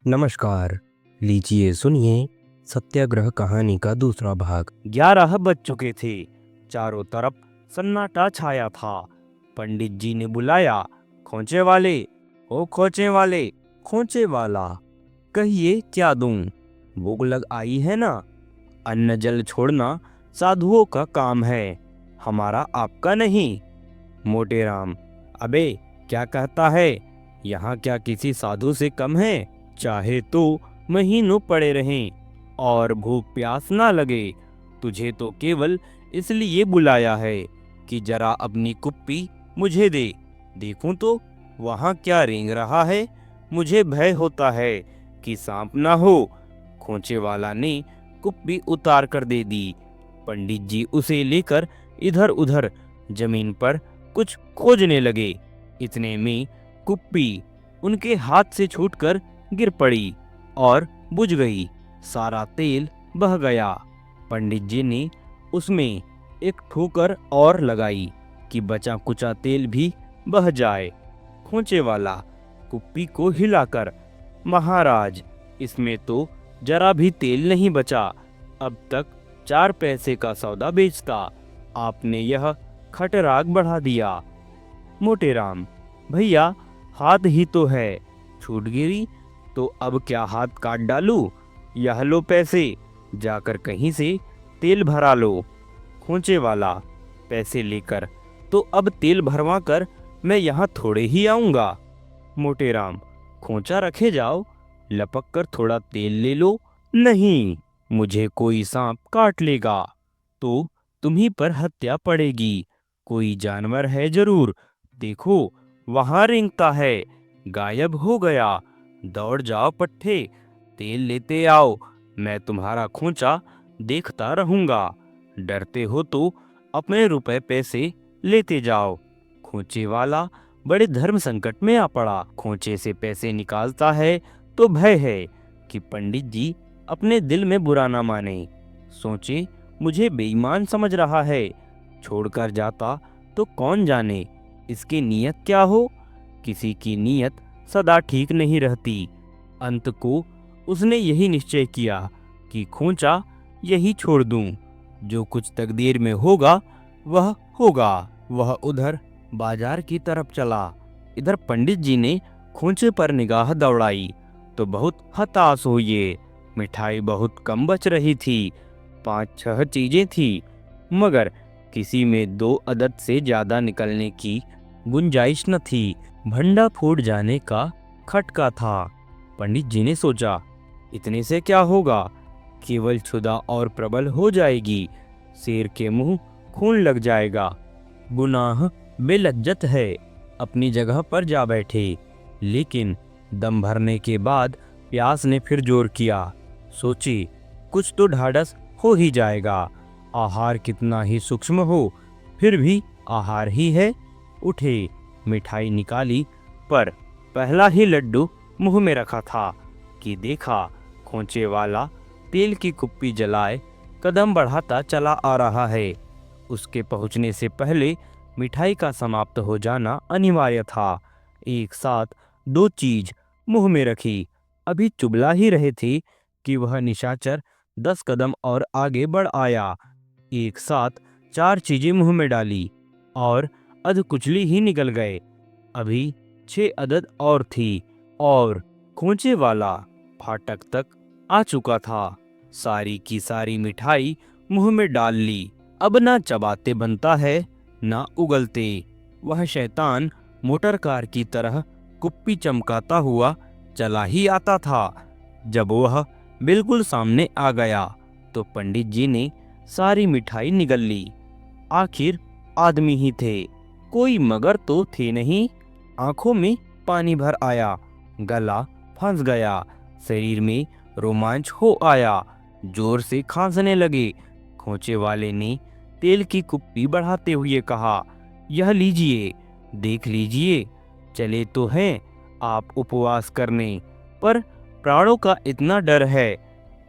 नमस्कार। लीजिए सुनिए सत्याग्रह कहानी का दूसरा भाग। 11 बज चुके थे। चारों तरफ सन्नाटा छाया था। पंडित जी ने बुलाया, खोंचे वाले, ओ खोंचे वाले, खोंचे वाला, कहिए क्या दूं? भूख लग आई है ना? अन्न जल छोड़ना साधुओं का काम है, हमारा आपका नहीं। मोटेराम, अबे क्या कहता है? यहाँ क्या किसी साधु से कम है? चाहे तो महीनों पड़े रहें और भूख प्यास ना लगे। तुझे तो केवल इसलिए बुलाया है कि जरा अपनी कुप्पी मुझे दे, देखूं तो वहाँ क्या रेंग रहा है। मुझे भय होता है कि सांप ना हो। खोंचे वाला ने कुप्पी उतार कर दे दी। पंडित जी उसे लेकर इधर उधर जमीन पर कुछ खोजने लगे। इतने में कुप्पी उनके हाथ से छूटकर गिर पड़ी और बुझ गई। सारा तेल बह गया। पंडित जी ने उसमें एक ठोकर और लगाई कि बचा कुचा तेल भी बह जाए। खोंचे वाला कुप्पी को हिलाकर, महाराज, इसमें तो जरा भी तेल नहीं बचा। अब तक 4 पैसे का सौदा बेचता, आपने यह खटराग बढ़ा दिया। मोटेराम, भैया हाथ ही तो है, छूट गिरी तो अब क्या हाथ काट डालूं? यह लो पैसे, जाकर कहीं से तेल भरा लो। खोंचे वाला, पैसे लेकर तो अब तेल भरवा कर मैं यहाँ थोड़े ही आऊँगा। मोटेराम, खोंचा रखे जाओ, लपक कर थोड़ा तेल ले लो। नहीं, मुझे कोई सांप काट लेगा तो तुम्ही पर हत्या पड़ेगी। कोई जानवर है जरूर, देखो वहां रेंगता है, गायब हो गया। दौड़ जाओ पट्टे, तेल लेते आओ, मैं तुम्हारा खोंचा देखता रहूंगा। डरते हो तो अपने रुपए पैसे लेते जाओ। खोंचे वाला बड़े धर्म संकट में आ पड़ा। खोंचे से पैसे निकालता है तो भय है कि पंडित जी अपने दिल में बुरा ना माने, सोचे मुझे बेईमान समझ रहा है। छोड़कर जाता तो कौन जाने इसकी नीयत क्या हो। किसी की नीयत सदा ठीक नहीं रहती। अंत को उसने यही निश्चय किया कि खोंचा यही छोड़ दूं। जो कुछ तकदीर में होगा वह होगा। वह उधर बाजार की तरफ चला। इधर पंडित जी ने खोंचे पर निगाह दौड़ाई तो बहुत हताश हुए। मिठाई बहुत कम बच रही थी। 5-6 चीजें थी, मगर किसी में 2 अदद से ज्यादा निकलने की गुंजाइश न थी। भंडा फूट जाने का खटका था। पंडित जी ने सोचा, इतने से क्या होगा, केवल क्षुधा और प्रबल हो जाएगी। शेर के मुंह खून लग जाएगा। गुनाह बेलज्जत है। अपनी जगह पर जा बैठे, लेकिन दम भरने के बाद प्यास ने फिर जोर किया। सोची कुछ तो ढाढ़स हो ही जाएगा। आहार कितना ही सूक्ष्म हो, फिर भी आहार ही है। उठे, मिठाई निकाली, पर पहला ही लड्डू मुंह में रखा था कि देखा खोंचे वाला तेल की कुप्पी जलाए कदम बढ़ाता चला आ रहा है। उसके पहुंचने से पहले मिठाई का समाप्त हो जाना अनिवार्य था। एक साथ 2 चीज मुंह में रखी, अभी चुबला ही रहे थे कि वह निशाचर 10 कदम और आगे बढ़ आया। एक साथ 4 चीजें मुंह में डाली और अध कुचली ही निकल गए। अभी 6 अदद और थी और खोंचे वाला फाटक तक आ चुका था। सारी की सारी मिठाई मुंह में डाल ली। अब ना चबाते बनता है ना उगलते। वह शैतान मोटर कार की तरह कुप्पी चमकाता हुआ चला ही आता था। जब वह बिल्कुल सामने आ गया तो पंडित जी ने सारी मिठाई निगल ली। आखिर आदमी ही थे, कोई मगर तो थे नहीं। आंखों में पानी भर आया, गला फंस गया, शरीर में रोमांच हो आया, जोर से खांसने लगे। खोंचे वाले ने तेल की कुप्पी बढ़ाते हुए कहा, यह लीजिए, देख लीजिए। चले तो हैं आप उपवास करने, पर प्राणों का इतना डर है।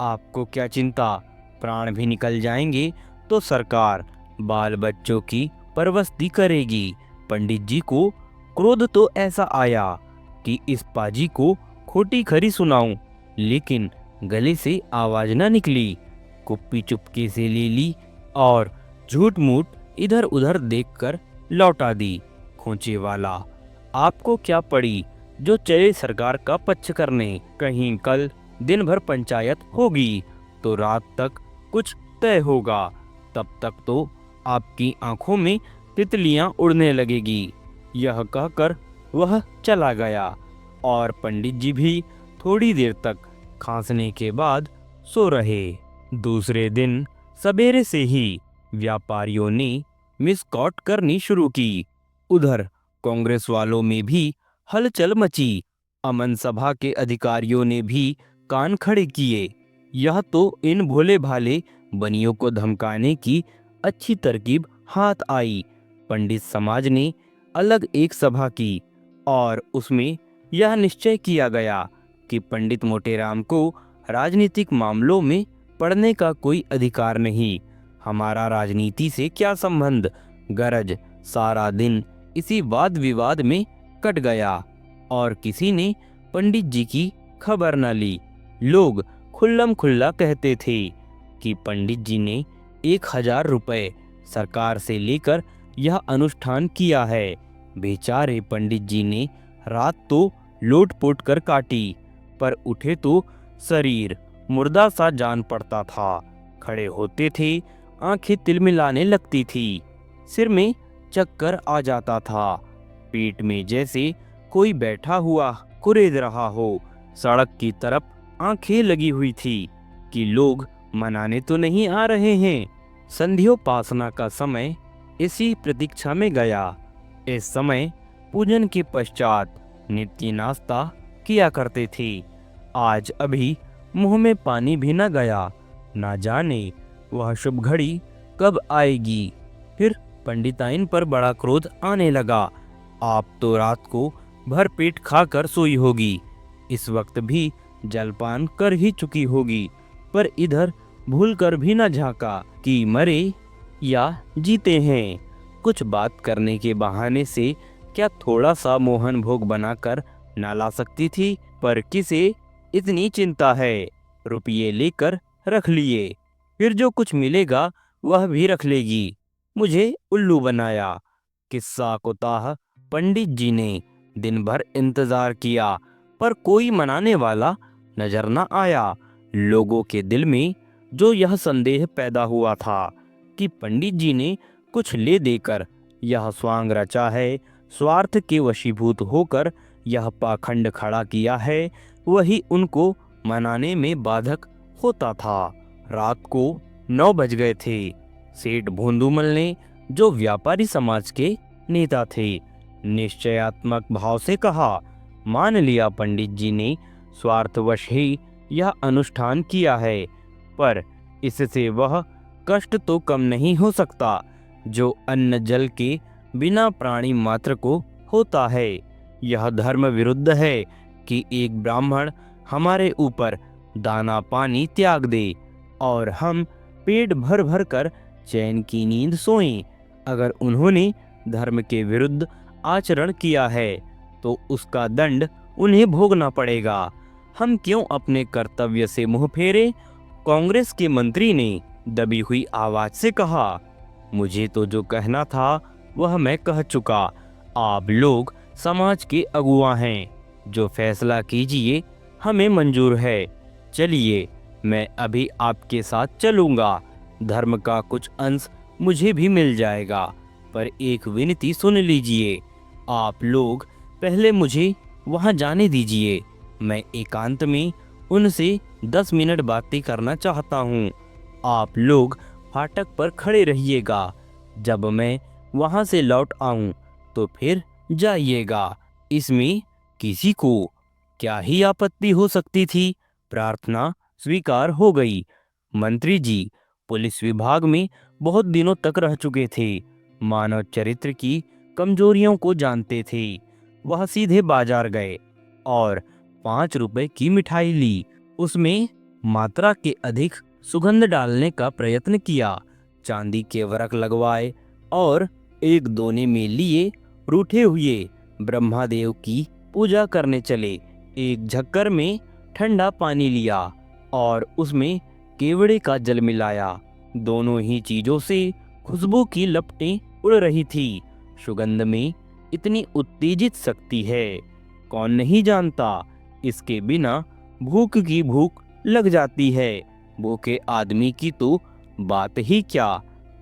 आपको क्या चिंता, प्राण भी निकल जाएंगे तो सरकार बाल बच्चों की परवस्ती करेगी। पंडित जी को क्रोध तो ऐसा आया कि इस पाजी को खोटी खरी सुनाऊं। लेकिन गले से आवाज न निकली। कुप्पी चुपके से ले ली और झूठ मूठ इधर उधर देखकर लौटा दी। खोंचे वाला, आपको क्या पड़ी जो चले सरकार का पक्ष करने? कहीं कल दिन भर पंचायत होगी तो रात तक कुछ तय होगा, तब तक तो आपकी आंखों में तितलियां उड़ने लगेगी। यह कहकर वह चला गया और पंडित जी भी थोड़ी देर तक खांसने के बाद सो रहे। दूसरे दिन सवेरे से ही व्यापारियों ने मिसकॉट करनी शुरू की। उधर कांग्रेस वालों में भी हलचल मची। अमन सभा के अधिकारियों ने भी कान खड़े किए। यह तो इन भोले भाले बनियों को धमकाने की अच्छी तरकीब हाथ आई। पंडित समाज ने अलग एक सभा की और उसमें यह निश्चय किया गया कि पंडित मोटेराम को राजनीतिक मामलों में पढ़ने का कोई अधिकार नहीं। हमारा राजनीति से क्या संबंध? गरज सारा दिन इसी वाद विवाद में कट गया और किसी ने पंडित जी की खबर न ली। लोग खुल्लम खुल्ला कहते थे कि पंडित जी ने 1000 रुपए सरकार से लेकर यह अनुष्ठान किया है। बेचारे पंडित जी ने रात तो लोट-पोट कर काटी, पर उठे तो शरीर मुर्दा सा जान पड़ता था। खड़े होते थे, आंखें तिलमिलाने लगती थी, सिर में चक्कर आ जाता था, पेट में जैसे कोई बैठा हुआ कुरेद रहा हो। सड़क की तरफ आंखें लगी हुई थी कि लोग मनाने तो नहीं आ रहे हैं। संध्योपासना का समय इसी प्रतीक्षा में गया। इस समय पूजन के पश्चात नित्य नाश्ता किया करते थे। आज अभी मुंह में पानी भी न गया। ना जाने वह शुभ घड़ी कब आएगी। फिर पंडिताइन पर बड़ा क्रोध आने लगा। आप तो रात को भर पेट खाकर सोई होगी, इस वक्त भी जलपान कर ही चुकी होगी, पर इधर भूल कर भी न झांका कि मरे या जीते हैं। कुछ बात करने के बहाने से क्या थोड़ा सा मोहन भोग बनाकर ना ला सकती थी? पर किसे इतनी चिंता है? रुपये लेकर रख लिए, फिर जो कुछ मिलेगा वह भी रख लेगी। मुझे उल्लू बनाया। किस्सा कुताह पंडित जी ने दिन भर इंतजार किया, पर कोई मनाने वाला नजर न आया। लोगों के दिल में जो यह संदेह पैदा हुआ था कि पंडित जी ने कुछ ले देकर यह स्वांग रचा है, स्वार्थ के वशीभूत होकर यह पाखंड खड़ा किया है, वही उनको मनाने में बाधक होता था। रात को 9 बज गए थे। सेठ भोंदूमल ने, जो व्यापारी समाज के नेता थे, निश्चयात्मक भाव से कहा, मान लिया पंडित जी ने स्वार्थवश ही यह अनुष्ठान किया है, पर इससे वह कष्ट तो कम नहीं हो सकता जो अन्न जल के बिना प्राणी मात्र को होता है। यह धर्म विरुद्ध है कि एक ब्राह्मण हमारे ऊपर दाना पानी त्याग दे और हम पेट भर भर कर चैन की नींद सोएं। अगर उन्होंने धर्म के विरुद्ध आचरण किया है तो उसका दंड उन्हें भोगना पड़ेगा। हम क्यों अपने कर्तव्य से मुंह फेरे? कांग्रेस के मंत्री ने दबी हुई आवाज से कहा, मुझे तो जो कहना था वह मैं कह चुका। आप लोग समाज के अगुआ हैं, जो फैसला कीजिए हमें मंजूर है। चलिए, मैं अभी आपके साथ चलूंगा। धर्म का कुछ अंश मुझे भी मिल जाएगा, पर एक विनती सुन लीजिए। आप लोग पहले मुझे वहां जाने दीजिए। मैं एकांत में उनसे 10 मिनट बातें करना चाहता हूँ। आप लोग फाटक पर खड़े रहिएगा। जब मैं वहां से लौट आऊं तो फिर जाइएगा। इसमें किसी को क्या ही आपत्ति हो सकती थी? प्रार्थना स्वीकार हो गई। मंत्री जी पुलिस विभाग में बहुत दिनों तक रह चुके थे, मानव चरित्र की कमजोरियों को जानते थे। वह सीधे बाजार गए और 5 रुपए की मिठाई ली। उसमें मात्रा के अधिक सुगंध डालने का प्रयत्न किया, चांदी के वरक लगवाए और एक दोने में लिए रूठे हुए ब्रह्मादेव की पूजा करने चले। एक झक्कर में ठंडा पानी लिया और उसमें केवड़े का जल मिलाया। दोनों ही चीजों से खुशबू की लपटें उड़ रही थी। सुगंध में इतनी उत्तेजित शक्ति है, कौन नहीं जानता। इसके बिना भूख की भूख लग जाती है, भूखे आदमी की तो बात ही क्या।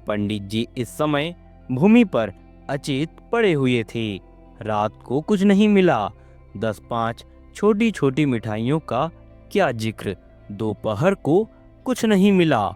पंडित जी इस समय भूमि पर अचेत पड़े हुए थे। रात को कुछ नहीं मिला। 10-5 छोटी छोटी मिठाइयों का क्या जिक्र। दोपहर को कुछ नहीं मिला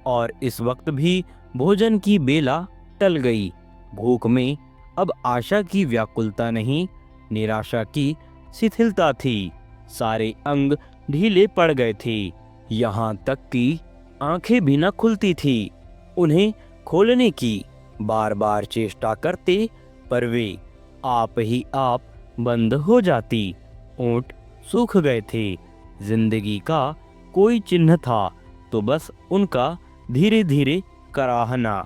और इस वक्त भी भोजन की बेला टल गई। भूख में अब आशा की व्याकुलता नहीं, निराशा की शिथिलता थी। सारे अंग ढीले पड़ गए थे, यहाँ तक कि आंखें भी न खुलती थी। उन्हें खोलने की बार बार चेष्टा करते पर वे आप ही आप बंद हो जाती। ओंठ सूख गए थे। जिंदगी का कोई चिन्ह था तो बस उनका धीरे धीरे कराहना।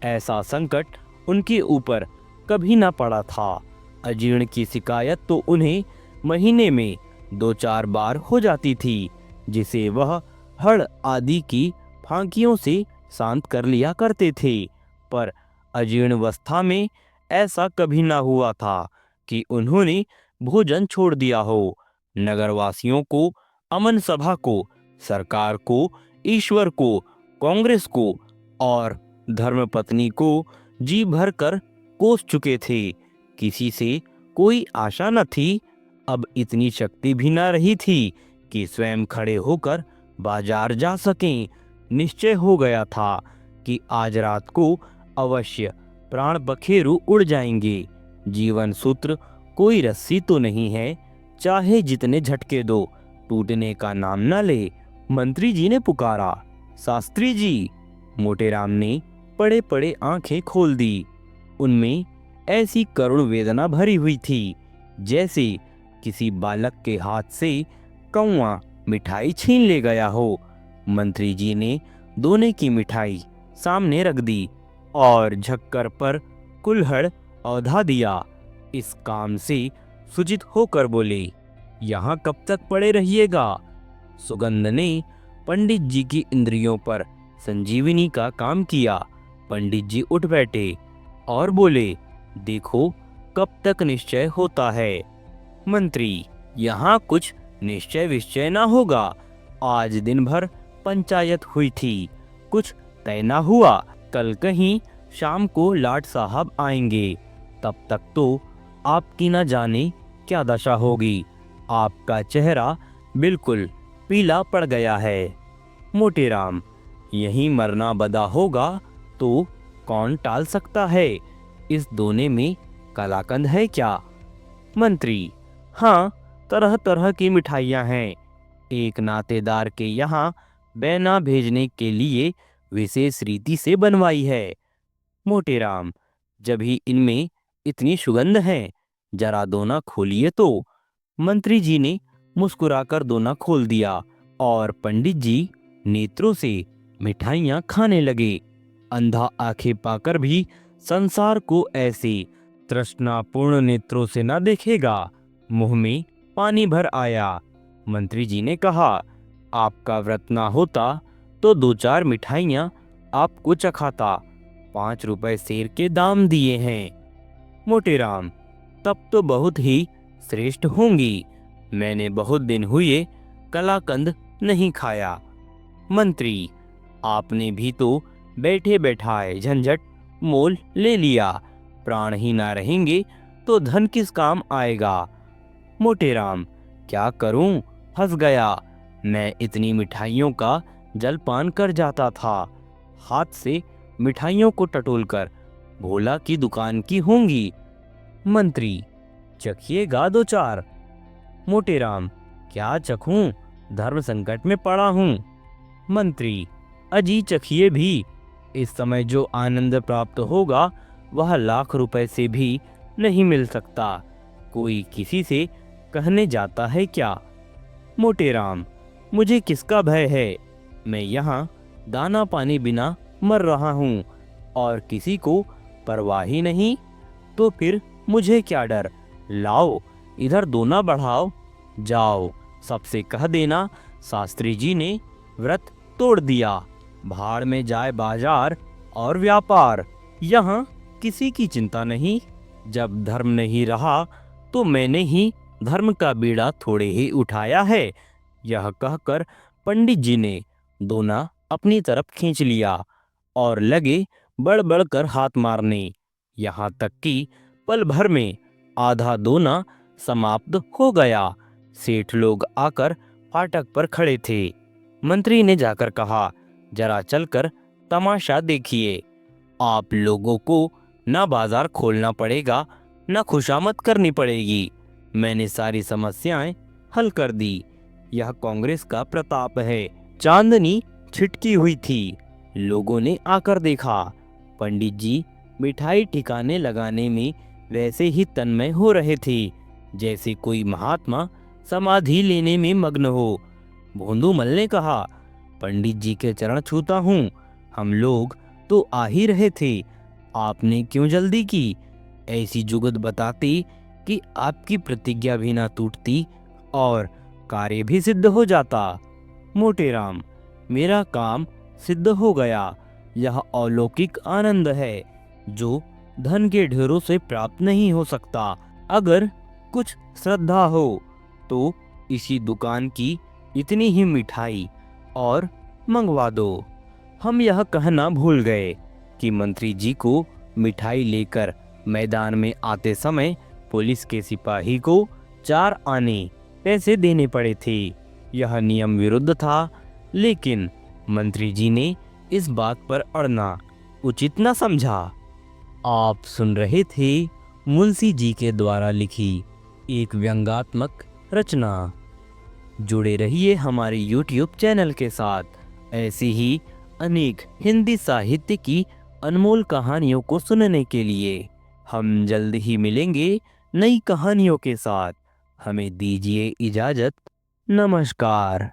ऐसा संकट उनके ऊपर कभी ना पड़ा था। अजीर्ण की शिकायत तो उन्हें महीने में 2-4 बार हो जाती थी, जिसे वह हड़ आदि की फांकियों से शांत कर लिया करते थे। पर अजीर्णावस्था में ऐसा कभी ना हुआ था कि उन्होंने भोजन छोड़ दिया हो। नगरवासियों को, अमन सभा को, सरकार को, ईश्वर को, कांग्रेस को और धर्मपत्नी को जी भर कर कोस चुके थे। किसी से कोई आशा न थी। अब इतनी शक्ति भी न रही थी कि स्वयं खड़े होकर बाजार जा सकें। निश्चय हो गया था कि आज रात को अवश्य प्राण बखेरू उड़ जाएंगे। जीवन सूत्र कोई रस्सी तो नहीं है, चाहे जितने झटके दो, टूटने का नाम न ले। मंत्री जी ने पुकारा, शास्त्री जी। मोटेराम ने पड़े पड़े आंखें खोल दी। उनमें ऐसी करुण वेदना भरी हुई थी जैसे किसी बालक के हाथ से कौवा मिठाई छीन ले गया हो। मंत्री जी ने दोने की मिठाई सामने रख दी और झक्कर पर कुल्हड़ औधा दिया। इस काम से सूचित होकर बोले, यहाँ कब तक पड़े रहिएगा। सुगंध ने पंडित जी की इंद्रियों पर संजीवनी का काम किया। पंडित जी उठ बैठे और बोले, देखो कब तक निश्चय होता है। मंत्री, यहाँ कुछ निश्चय विश्चय ना होगा। आज दिन भर पंचायत हुई थी, कुछ तय ना हुआ। कल कहीं शाम को लाट साहब आएंगे, तब तक तो आपकी ना जाने क्या दशा होगी। आपका चेहरा बिल्कुल पीला पड़ गया है। मोटेराम, यहीं मरना बदा होगा तो कौन टाल सकता है। इस दोने में कलाकंद है क्या। मंत्री, हाँ, तरह तरह की मिठाइयाँ हैं। एक नातेदार के यहाँ बैना भेजने के लिए विशेष रीति से बनवाई है। मोटेराम, जब ही इनमें इतनी सुगंध है, जरा दोना खोलिए तो। मंत्री जी ने मुस्कुराकर दोना खोल दिया और पंडित जी नेत्रों से मिठाइयाँ खाने लगे। अंधा आंखें पाकर भी संसार को ऐसे तृष्णापूर्ण नेत्रों से न देखेगा। मुंह में पानी भर आया। मंत्री जी ने कहा, आपका व्रत ना होता तो 2-4 मिठाइयाँ आपको चखाता। 5 रुपए सेर के दाम दिए हैं। मोटेराम, तब तो बहुत ही श्रेष्ठ होंगी। मैंने बहुत दिन हुए कलाकंद नहीं खाया। मंत्री, आपने भी तो बैठे बैठाए झंझट मोल ले लिया। प्राण ही ना रहेंगे तो धन किस काम आएगा। मोटेराम, क्या करूं, फंस गया। मैं इतनी मिठाइयों का जलपान कर जाता था। हाथ से मिठाइयों को टटोलकर भोला की दुकान की होंगी। मंत्री, चखिएगा 2-4। मोटेराम, क्या चखूं, धर्म संकट में पड़ा हूं। मंत्री, अजी चखिए भी। इस समय जो आनंद प्राप्त होगा वह लाख रुपए से भी नहीं मिल सकता। कोई किसी से कहने जाता है क्या। मोटेराम, मुझे किसका भय है। मैं यहाँ दाना पानी बिना मर रहा हूँ और किसी को परवाह ही नहीं। तो फिर मुझे क्या डर। लाओ इधर दोना बढ़ाओ। जाओ सबसे कह देना शास्त्री जी ने व्रत तोड़ दिया। भाड़ में जाए बाजार और व्यापार, यहाँ किसी की चिंता नहीं। जब धर्म नहीं रहा तो मैंने ही धर्म का बीड़ा थोड़े ही उठाया है। यह कहकर पंडित जी ने दोना अपनी तरफ खींच लिया और लगे बढ़ कर हाथ मारने। यहाँ तक कि पल भर में आधा दोना समाप्त हो गया। सेठ लोग आकर फाटक पर खड़े थे। मंत्री ने जाकर कहा, जरा चलकर तमाशा देखिए। आप लोगों को ना बाजार खोलना पड़ेगा, ना खुशामद करनी पड़ेगी। मैंने सारी समस्याएं हल कर दी। यह कांग्रेस का प्रताप है। चांदनी छिटकी हुई थी। लोगों ने आकर देखा। पंडित जी मिठाई ठिकाने लगाने में वैसे ही तन्मय हो रहे थे जैसे कोई महात्मा समाधि लेने में मग्न हो। भोंदूमल ने कहा, पंडित जी के चरण छूता हूँ। हम लोग तो आ ही रहे थे, आपने क्यों जल्दी की? ऐसी जुगत बताती कि आपकी प्रतिज्ञा भी ना टूटती और कार्य भी सिद्ध हो जाता। मोटेराम, मेरा काम सिद्ध हो गया। यह अलौकिक आनंद है जो धन के ढेरों से प्राप्त नहीं हो सकता। अगर कुछ श्रद्धा हो तो इसी दुकान की इतनी ही मिठाई और मंगवा दो। हम यह कहना भूल गए कि मंत्री जी को मिठाई लेकर मैदान में आते समय पुलिस के सिपाही को 4 आने पैसे देने पड़े थे। यह नियम विरुद्ध था, लेकिन मंत्री जी ने इस बात पर अड़ना उचित न समझा। आप सुन रहे थे मुंशी जी के द्वारा लिखी एक व्यंग्यात्मक रचना। जुड़े रहिए हमारे YouTube चैनल के साथ ऐसी ही अनेक हिंदी साहित्य की अनमोल कहानियों को सुनने के लिए। हम जल्द ही मिलेंगे नई कहानियों के साथ। हमें दीजिए इजाज़त। नमस्कार।